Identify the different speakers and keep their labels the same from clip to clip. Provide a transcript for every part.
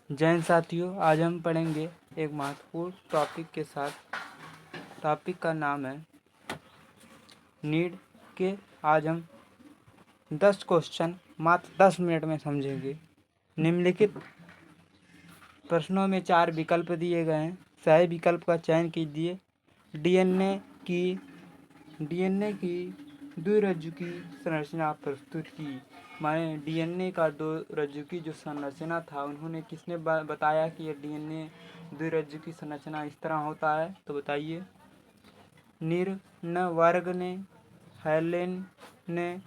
Speaker 1: जैन साथियों, आज हम पढ़ेंगे एक महत्वपूर्ण टॉपिक के साथ। टॉपिक का नाम है नीड के। आज हम 10 क्वेश्चन मात्र 10 मिनट में समझेंगे। निम्नलिखित प्रश्नों में 4 विकल्प दिए गए हैं। सही विकल्प का चयन कीजिए। डीएनए की द्विरज्जुकी संरचना प्रस्तुत की। माने डीएनए का द्विरज्जुकी जो संरचना था, उन्होंने किसने बताया कि ये डीएनए द्विरज्जुकी संरचना इस तरह होता है, तो बताइए। निर्नवर्ग ने, हेलेन ने,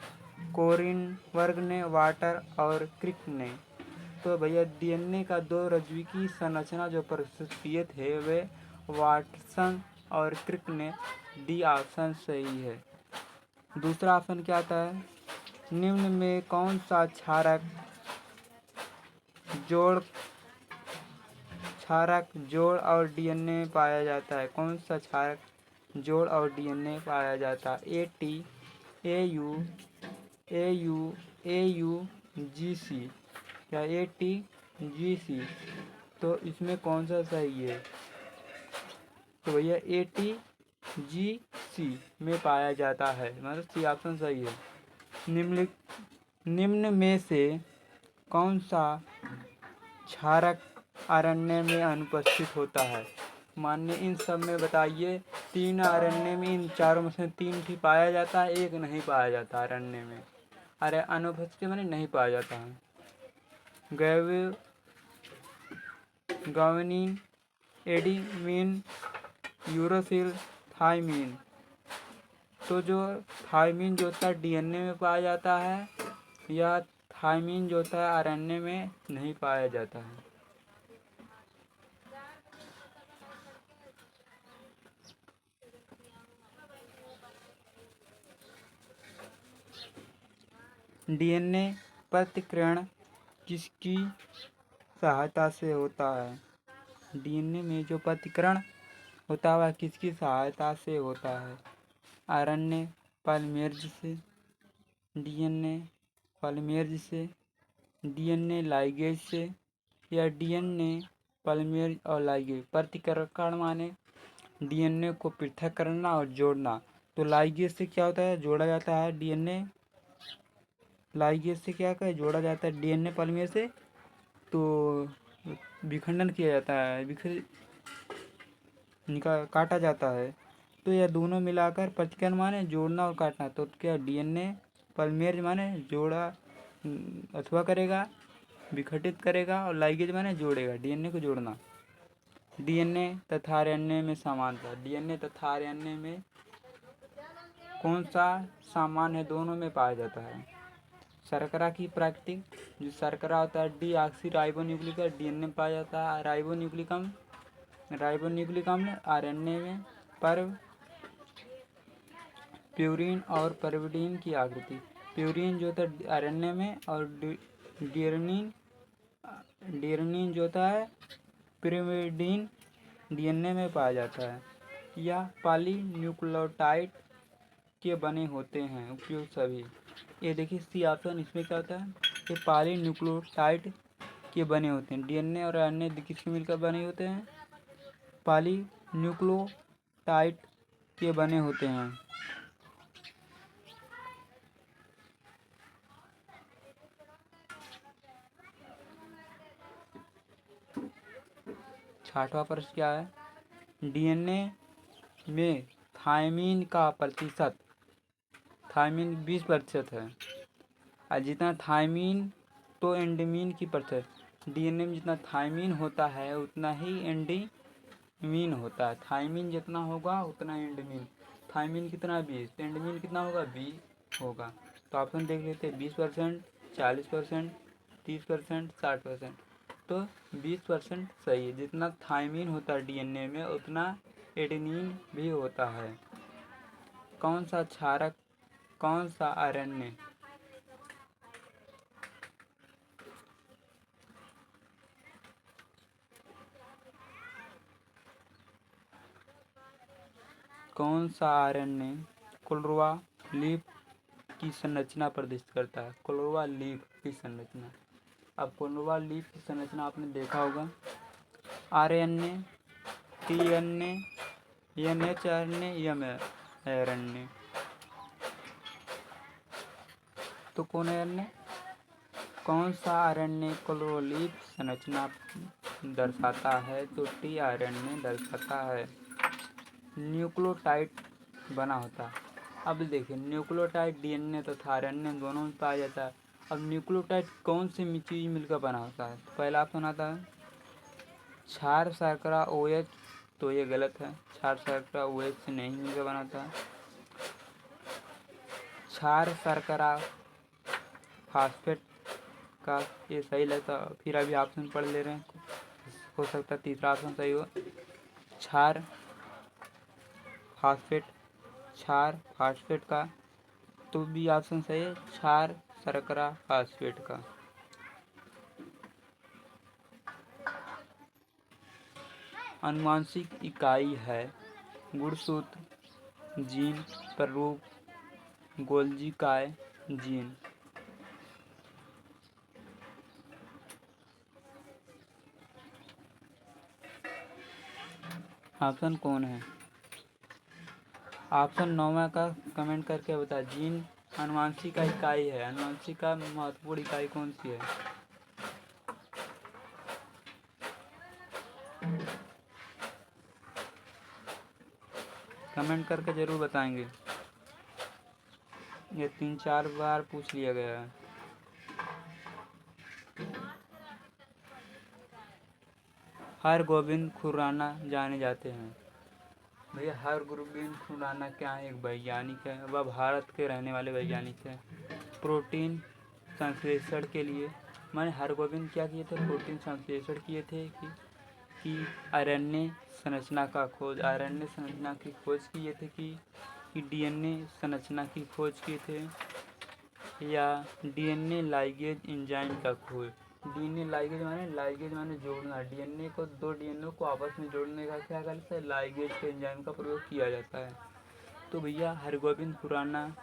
Speaker 1: कोरिन वर्ग ने, वाटर और क्रिक ने। तो भैया डीएनए का द्विरज्जुकी संरचना जो प्रस्तुत किए थे वे वाटसन और क्रिक ने। डी ऑप्शन सही है। दूसरा ऑप्शन क्या आता है? निम्न में कौन सा क्षारक जोड़ और डीएनए में पाया जाता है? कौन सा क्षारक जोड़ और डीएनए पाया जाता है? एटी, एयू, जीसी या एटीजीसी। तो इसमें कौन सा सही है? तो भैया एटीजीसी में पाया जाता है, मतलब सी ऑप्शन सही है। निम्न में से कौन सा क्षारक आरएनए में अनुपस्थित होता है? मान्य इन सब में बताइए। 3 आरएनए में, इन चारों में से 3 ही पाया जाता है, एक नहीं पाया जाता आरएनए में। अरे अनुपस्थित माने नहीं पाया जाता है। Guanine, adenine, uracil, thymine. तो जो थायमिन जो होता है डीएनए में पाया जाता है, या थायमिन जो होता है आरएनए में नहीं पाया जाता है। डीएनए प्रतिकृण किसकी सहायता से होता है? डीएनए में जो प्रतिकृण होता है वह किसकी सहायता से होता है? आरएनए पॉलीमरेज से, डीएनए पॉलीमरेज से, डीएनए लाइगेज से, या डीएनए पॉलीमरेज और लाइगेज। प्रतिकृण माने डीएनए को पृथक करना और जोड़ना। तो लाइगेज से क्या होता है? जोड़ा जाता है डीएनए। लाइगेज से क्या कर जोड़ा जाता है डीएनए पॉलीमरेज से, तो विखंडन किया जाता है, काटा जाता है। तो यह दोनों मिलाकर प्रतिकृण माने जोड़ना और काटना। तो क्या डीएनए पॉलीमरेज माने जोड़ा अथवा करेगा, विघटित करेगा, और लाइगेज माने जोड़ेगा, डीएनए को जोड़ना। डीएनए तथा आरएनए में समानता। डीएनए तथा आरएनए में कौन सा सामान्य है? दोनों में पाया जाता है। शर्करा की प्राकृतिक जो शर्करा होता है D oxy ribonucleic acid, DNA में पाया जाता है। राइबोन्यूक्लिक अम्ल आरएनए में। पर प्यूरिन और परविडीन की आकृति। प्यूरिन जो होता है आरएनए में, और डियरनिन जो होता है पिरिमिडीन डीएनए में पाया जाता है। यह पॉलीन्यूक्लियोटाइड के बने होते हैं। उपयुक्त सभी। ये देखिए सी ऑप्शन, इसमें क्या होता है? ये पॉलीन्यूक्लियोटाइड के बने होते हैं। डीएनए और आरएनए किसके मिलकर बने होते हैं? पॉलीन्यूक्लियोटाइड के बने होते हैं। छठवां प्रश्न क्या है? डीएनए में थायमीन का प्रतिशत। थायमीन 20% है, और जितना थायमीन तो एंडेमीन की प्रतिशत। डीएनए में जितना थायमीन होता है उतना ही एंडेमीन होता है। थायमीन जितना होगा उतना एंडेमीन। थायमीन कितना? 20, तो एंडेमीन कितना होगा? 20 होगा। तो ऑप्शन देख लेते हैं। 20%, 40%, 30%, 60%। तो 20% सही है। जितना थायमीन होता है डीएनए में उतना एडेनिन भी होता है। कौन सा क्षारक, कौन सा आरएनए कौन सा आरएनए क्लोरोवा लीफ की संरचना प्रदर्शित करता है? क्लोरोवा लीफ की संरचना। अब कोनोवा लीफ की संरचना आपने देखा होगा, RNA, tRNA, NHRNA, mRNA। तो कौन सा RNA क्लोरोलीफ संरचना दर्शाता है? तो tRNA दर्शाता है। न्यूक्लियोटाइड बना होता है। अब देखिए न्यूक्लियोटाइड DNA तथा RNA दोनों में पाया जाता है। अब न्यूक्लियोटाइड कौन सी चीज मिलकर बना होता है? तो पहला ऑप्शन आता है क्षार शर्करा OH, तो ये गलत है, क्षार शर्करा OH से नहीं मिलकर बना होता है। क्षार शर्करा फास्फेट का ये सही लगता, फिर अभी ऑप्शन पढ़ ले रहे हैं, हो सकता है तीसरा ऑप्शन सही हो। क्षार फास्फेट का, तो भी ऑप्शन सही है, क्षार शर्करा फास्फेट का। आनुवांशिक इकाई है गुणसूत्र, जीन, प्ररूप, गोल्जी काय, जीन। ऑप्शन कौन है? ऑप्शन 9 का कमेंट करके बता। जीन आनुवांशिक इकाई है। आनुवांशिक का महत्वपूर्ण इकाई कौन सी है? कमेंट करके जरूर बताएंगे, ये 3-4 बार पूछ लिया गया है। हरगोविंद खुराना जाने जाते हैं। भैया हरगोविंद खुराना क्या है? एक वैज्ञानिक है, वह भारत के रहने वाले वैज्ञानिक हैं। प्रोटीन संश्लेषण के लिए मैंने हरगोविंद क्या किए थे? प्रोटीन संश्लेषण किए थे कि RNA संरचना का खोज, RNA संरचना की खोज किए थे कि DNA संरचना की खोज किए थे, या DNA लाइगेज एंजाइम का खोज। DNA लाइगेज माने जोड़ना, DNA को 2 DNA को आपस में जोड़ने का क्या करता है? लाइगेज के एंजाइम का प्रयोग किया जाता है। तो भैया हरगोविंद खुराना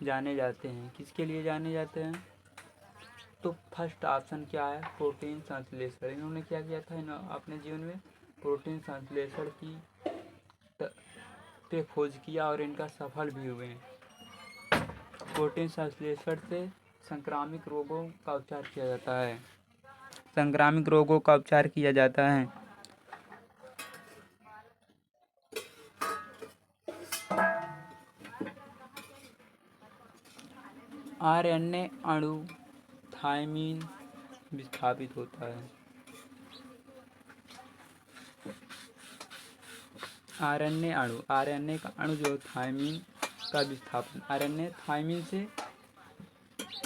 Speaker 1: जाने जाते हैं, किसके लिए जाने जाते हैं? तो फर्स्ट ऑप्शन क्या है? प्रोटीन संश्लेषण। इन्होंने क्या किया था अपने जीवन में? प्रोटीन संश्लेषण की पे खोज किया और इनका सफल भी हुए हैं। प्रोटीन संश्लेषण से संक्रामक रोगों का उपचार किया जाता है। संक्रामक रोगों का उपचार किया जाता है। RNA अणु थायमीन विस्थापित होता है। RNA का अणु जो थायमीन का विस्थापन, RNA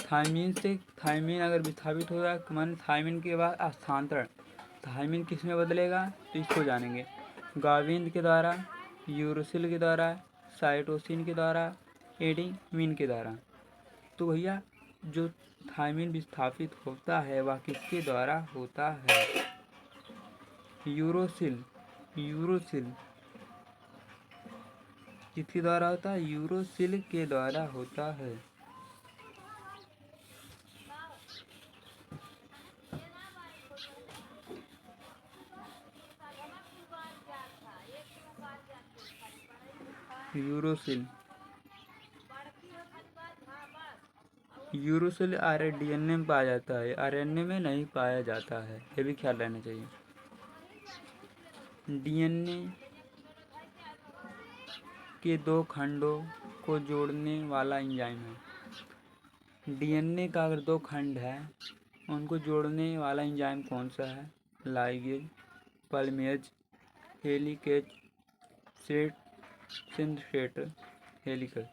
Speaker 1: थायमीन अगर विस्थापित होगा तो मान थायमीन के बाद स्थानांतरण, थायमीन किस में बदलेगा? तो इसको जानेंगे। गाविंद के द्वारा, यूरोसिल के द्वारा, साइटोसिन के द्वारा, एडेनिन के द्वारा। तो भैया जो थायमीन विस्थापित होता है वह किसके द्वारा होता है? यूरोसिल किसके द्वारा होता है? यूरोसिल के द्वारा होता है। यूरोसिल DNA में पाया जाता है, RNA में नहीं पाया जाता है, ये भी ख्याल रहना चाहिए। DNA के 2 खंडों को जोड़ने वाला एंजाइम है। DNA का अगर 2 खंड है उनको जोड़ने वाला एंजाइम कौन सा है? लाइगेज, पॉलीमरेज, हेलिकेज, सिंथेट हेलिकल,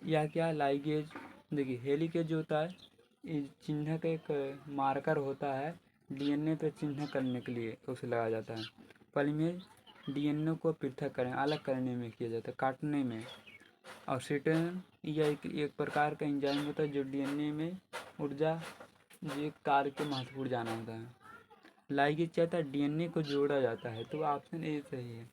Speaker 1: या क्या? लाइगेज। देखिए हेलिकेज जो होता है चिन्ह का एक मार्कर होता है DNA पे चिन्ह करने के लिए, उसे लगाया जाता है। पॉलीमरेज DNA को पृथक करने, अलग करने में किया जाता है, काटने में। और सिटेन यह एक प्रकार का एंजाइम होता है जो DNA में ऊर्जा ये कार्य के महत्वपूर्ण जाना होता है। लाइगेज चाहता है DNA को जोड़ा जाता है, तो ऑप्शन ए सही है।